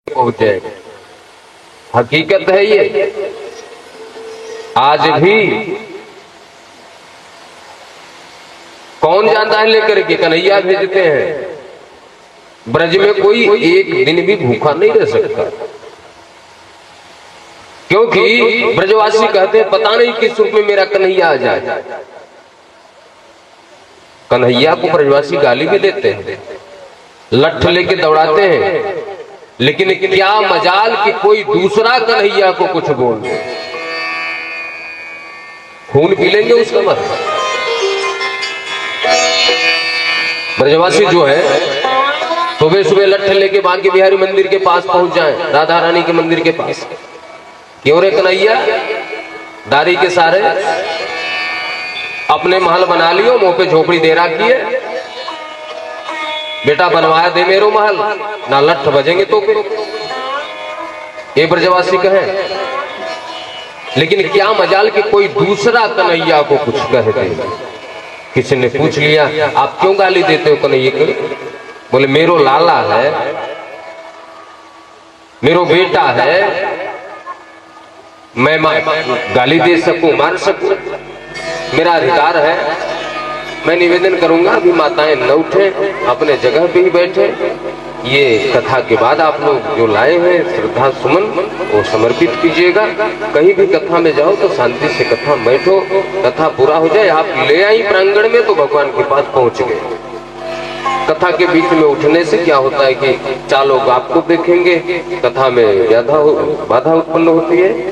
पहुंच जाएगा। हकीकत है ये। आज भी कौन जाता है लेकर के, कन्हैया भेजते हैं। ब्रज में कोई एक दिन भी भूखा नहीं रह सकता, क्योंकि ब्रजवासी कहते हैं पता नहीं किस रूप में मेरा कन्हैया आ जाए। कन्हैया को ब्रजवासी गाली भी देते हैं, लठ लेके दौड़ाते हैं, लेकिन क्या मजाल कि कोई दूसरा कन्हैया को कुछ बोल दे, खून पी लेंगे उसका मत। ब्रजवासी जो है सुबह सुबह लठ लेके बांके बिहारी मंदिर के पास पहुंच जाएं, राधा रानी के मंदिर के पास। क्यों रे कन्हैया, दारी के सारे अपने महल बना लियो, मुंह पे झोपड़ी दे रखी है, बेटा बनवाया दे मेरो महल, ना लठ बजेंगे तो ये ब्रजवासी कहे। लेकिन क्या मजाल कि कोई दूसरा कन्हैया को कुछ कह दे। किसी ने पूछ लिया आप क्यों गाली देते हो कन्हैया को? बोले मेरो लाला है, मेरो बेटा है, मैं गाली दे सकूं, मार सकूं, मेरा अधिकार है। मैं निवेदन करूंगा अभी माताएं न उठे, अपने जगह पे ही बैठे। ये कथा के बाद आप लोग जो लाए हैं श्रद्धा सुमन वो समर्पित कीजिएगा। कहीं भी कथा में जाओ तो शांति से कथा बैठो, कथा पूरा हो जाए। आप ले आई प्रांगण में तो भगवान के पास पहुंच गए। कथा के बीच में उठने से क्या होता है कि चार लोग आपको देखेंगे, कथा में बाधा उत्पन्न होती है।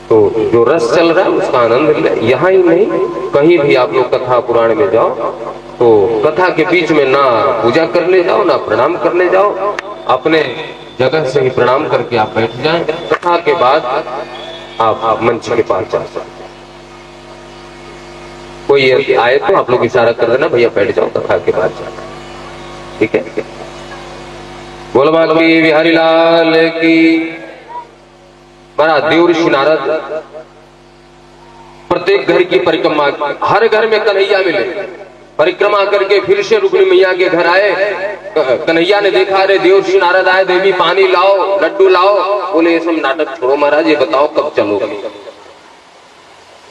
तो जो रस चल रहा है उसका आनंद ले। यहाँ ही नहीं, कहीं भी आप लोग कथा पुराण में जाओ तो कथा के बीच में ना पूजा करने जाओ ना प्रणाम करने जाओ, अपने जगह से ही प्रणाम करके आप बैठ जाएं। कथा के बाद आप मंच के पास जा सकते। कोई आए तो आप लोग इशारा कर देना, भैया बैठ जाओ कथा के बाद जाकर, ठीक है। बोल बाकी बिहारी लाल की। महाराज देव ऋषि नारद प्रत्येक घर की परिक्रमा, हर घर में कन्हैया मिले, परिक्रमा करके फिर से रुक्मिणी मैया के घर आए। कन्हैया ने देखा अरे देव ऋषि नारद आए, देवी पानी लाओ, लड्डू लाओ। बोले ये सब नाटक छोड़ो महाराज, ये बताओ कब चलोगे?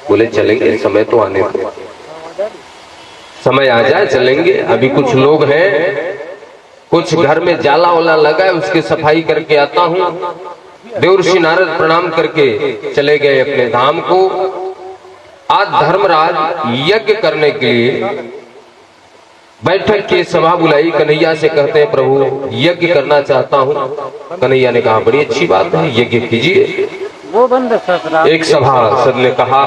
बोले चलेंगे, समय तो आने दो, समय आ जाए चलेंगे। अभी कुछ लोग हैं, कुछ घर में जाला वाला लगा है, उसकी सफाई करके आता हूँ। देव ऋषि नारद प्रणाम करके चले गए अपने धाम को। आज धर्मराज यज्ञ करने के लिए बैठक की सभा बुलाई। कन्हैया से कहते हैं प्रभु यज्ञ करना चाहता हूँ। कन्हैया ने कहा बड़ी अच्छी बात है, यज्ञ कीजिए। एक सभासद ने कहा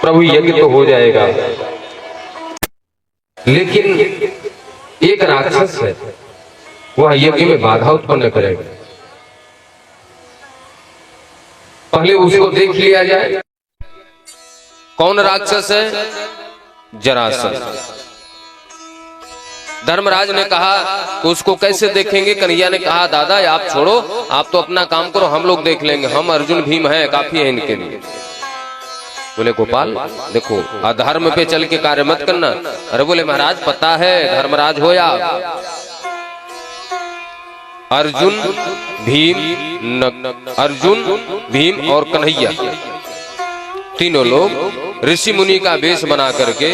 प्रभु यज्ञ तो हो जाएगा, लेकिन एक राक्षस है, वह यज्ञ में बाधा उत्पन्न करेगा। पहले उसको देख लिया जाए। कौन राक्षस है? जरासंध। धर्मराज ने कहा तो उसको कैसे देखेंगे? कन्हैया ने कहा दादा आप छोड़ो, आप तो अपना काम करो, हम लोग देख लेंगे, हम अर्जुन भीम हैं, काफी है इनके लिए। बोले गोपाल देखो अधर्म पे चल के कार्य मत करना। अरे बोले महाराज पता है धर्मराज हो या अर्जुन भीम और कन्हैया तीनों लोग ऋषि मुनि का वेश बना करके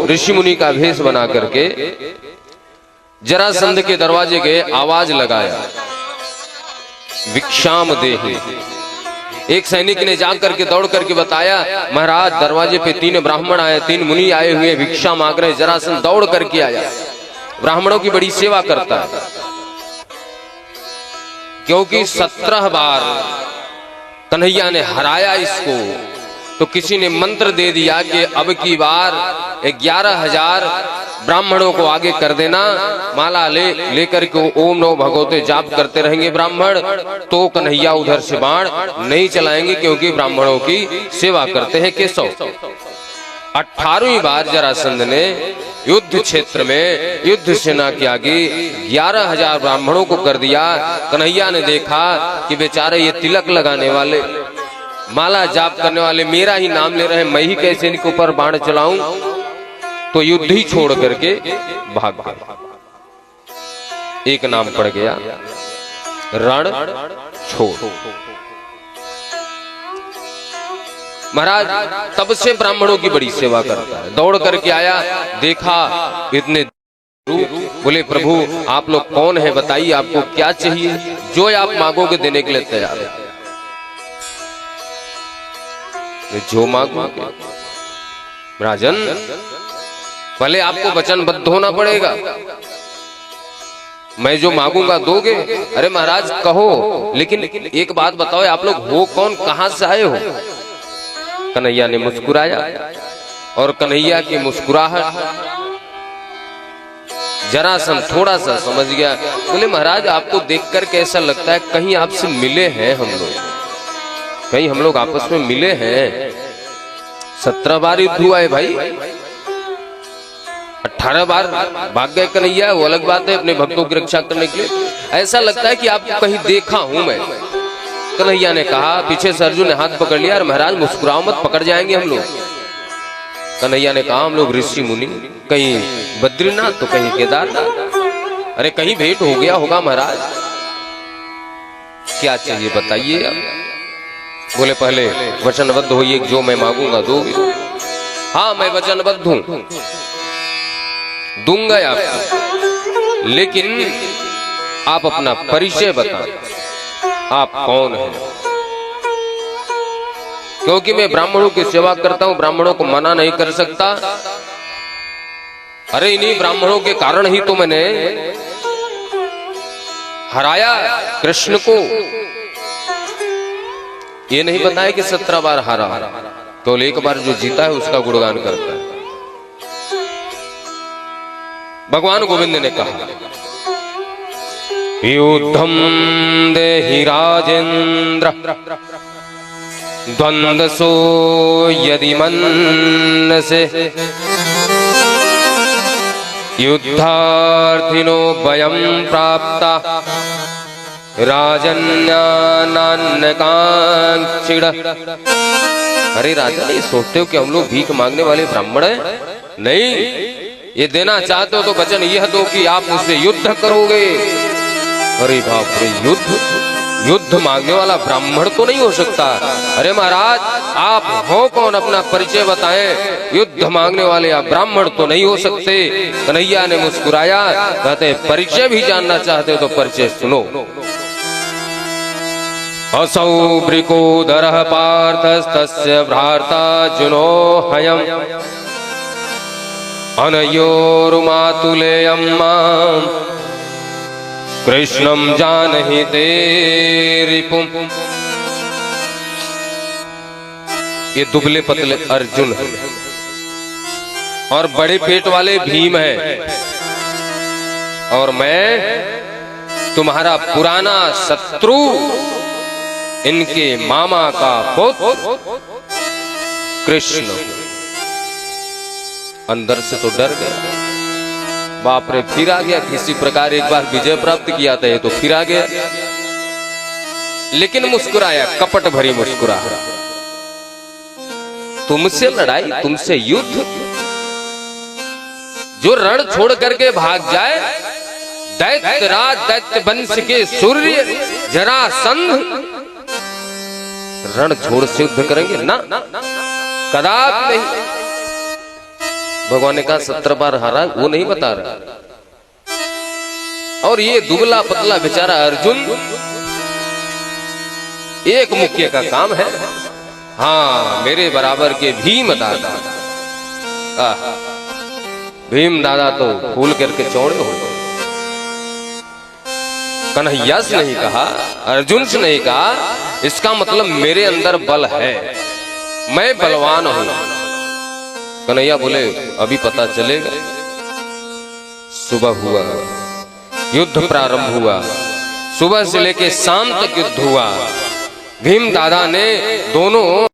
ऋषि मुनि का भेष बना करके जरासंध के दरवाजे गए, आवाज लगाया भिक्षाम देहि। एक सैनिक ने जाकर के दौड़ करके बताया महाराज दरवाजे पे 3 ब्राह्मण आए, 3 मुनि आए हुए भिक्षा मांग रहे। जरासंध दौड़ करके आया, ब्राह्मणों की बड़ी सेवा करता है, क्योंकि 17 बार कन्हैया ने हराया इसको। तो किसी ने मंत्र दे दिया कि अब की बार 11,000 ब्राह्मणों को आगे कर देना, माला लेकर के ओम नमो भगवते जाप करते रहेंगे ब्राह्मण। तो कन्हैया उधर से बाण नहीं चलाएंगे, क्योंकि ब्राह्मणों की सेवा करते हैं केशव। 18वीं बार जरासंध ने युद्ध क्षेत्र में युद्ध सेना के आगे 11,000 ब्राह्मणों को कर दिया। कन्हैया ने देखा कि बेचारे ये तिलक लगाने वाले माला जाप करने वाले मेरा ही नाम ले रहे हैं, मैं ही कैसे इनके ऊपर बाण चलाऊं, तो युद्ध ही छोड़ करके भाग गए। एक नाम पड़ गया रण छोड़। महाराज तब से ब्राह्मणों की बड़ी सेवा करता है। दौड़ करके आया, देखा इतने, बोले प्रभु आप लोग कौन है, बताइए आपको क्या चाहिए, जो आप मांगोगे देने के लिए तैयार है। जो मांगोगे राजन, पहले आपको वचनबद्ध होना पड़ेगा, मैं जो मांगूंगा दोगे। अरे महाराज कहो, लेकिन एक बात बताओ आप लोग हो कौन, कहां से आए हो। कन्हैया ने मुस्कुराया और कन्हैया की मुस्कुराहट जरासंध थोड़ा सा समझ गया। बोले महाराज आपको देखकर कैसा लगता है, कहीं आपसे मिले हैं हम लोग, कहीं हम लोग आपस में मिले हैं। 17 बार युद्ध हुआ है भाई, 18 बार भाग गए कन्हैया, वो अलग बात है, अपने भक्तों की रक्षा करने के लिए। ऐसा लगता है कि आपको कहीं देखा हूं मैं। कन्हैया ने कहा, पीछे से अर्जुन ने हाथ पकड़ लिया, और महाराज मुस्कुराओ मत, पकड़ जाएंगे हम लोग। कन्हैया ने कहा हम लोग ऋषि मुनि, कहीं बद्रीनाथ तो कहीं केदारनाथ, अरे कहीं भेंट हो गया होगा महाराज, क्या चाहिए बताइए अब। बोले पहले वचनबद्ध होइए, जो मैं मांगूंगा दोगे। हाँ मैं वचनबद्ध हूं, दूंगा आपको, लेकिन आप अपना परिचय बताएं, आप कौन हैं। क्योंकि मैं ब्राह्मणों की सेवा करता हूं, ब्राह्मणों को मना नहीं कर सकता। अरे इन्हीं ब्राह्मणों के कारण ही तो मैंने हराया कृष्ण को। ये नहीं बताया कि 17 बार हारा, तो एक बार जो जीता है उसका गुणगान करता है। भगवान गोविंद ने कहा युद्धम देहि राजेंद्र द्वंद्वसो यदि मन्यसे युद्धार्थिनो वयं प्राप्ता राजन्यान्यकांक्षिण। अरे राजा ये सोचते हो कि हम लोग भीख मांगने वाले ब्राह्मण हैं? नहीं, ये देना चाहते हो तो वचन यह दो कि आप मुझसे युद्ध करोगे। अरे बाप रे, युद्ध मांगने वाला ब्राह्मण तो नहीं हो सकता। अरे महाराज आप हो कौन, अपना परिचय बताएं। युद्ध मांगने वाले आप ब्राह्मण तो नहीं हो सकते। कन्हैया ने मुस्कुराया, कहते परिचय भी जानना चाहते हो तो परिचय सुनो। असौ वृकोदरः पार्थस्तस्य भ्राता जुनो हयम् अनयोरुमातुलेयं माम् कृष्णं जानहि ते रिपुम्। ये दुबले पतले अर्जुन है और बड़े पेट वाले भीम है, और मैं तुम्हारा पुराना शत्रु, इनके मामा का पुत्र कृष्ण। अंदर से तो डर गया, बाप रे, फिर आ गया। किसी प्रकार एक बार विजय प्राप्त किया था, ये तो फिर आ गया, लेकिन मुस्कुराया, कपट भरी मुस्कुराहट। तुमसे लड़ाई, तुमसे युद्ध, जो रण छोड़ करके भाग जाए, दैत्यराज दैत्य वंश के सूर्य जरासंध रण छोड़ से युद्ध करेंगे ना, कदापि नहीं। भगवान ने कहा 17 बार हारा, वो नहीं बता रहा। और ये दुबला पतला बेचारा अर्जुन, एक मुक्के का काम है। हाँ मेरे बराबर के भीम दादा, भीम दादा तो फूल करके चौड़े हो गए। कन्हैया से नहीं कहा, अर्जुन से नहीं कहा, इसका मतलब मेरे अंदर बल है, मैं बलवान हूं। कन्हैया बोले अभी पता चलेगा। सुबह हुआ, युद्ध प्रारंभ हुआ, सुबह से लेके शाम तक युद्ध हुआ। भीम दादा ने दोनों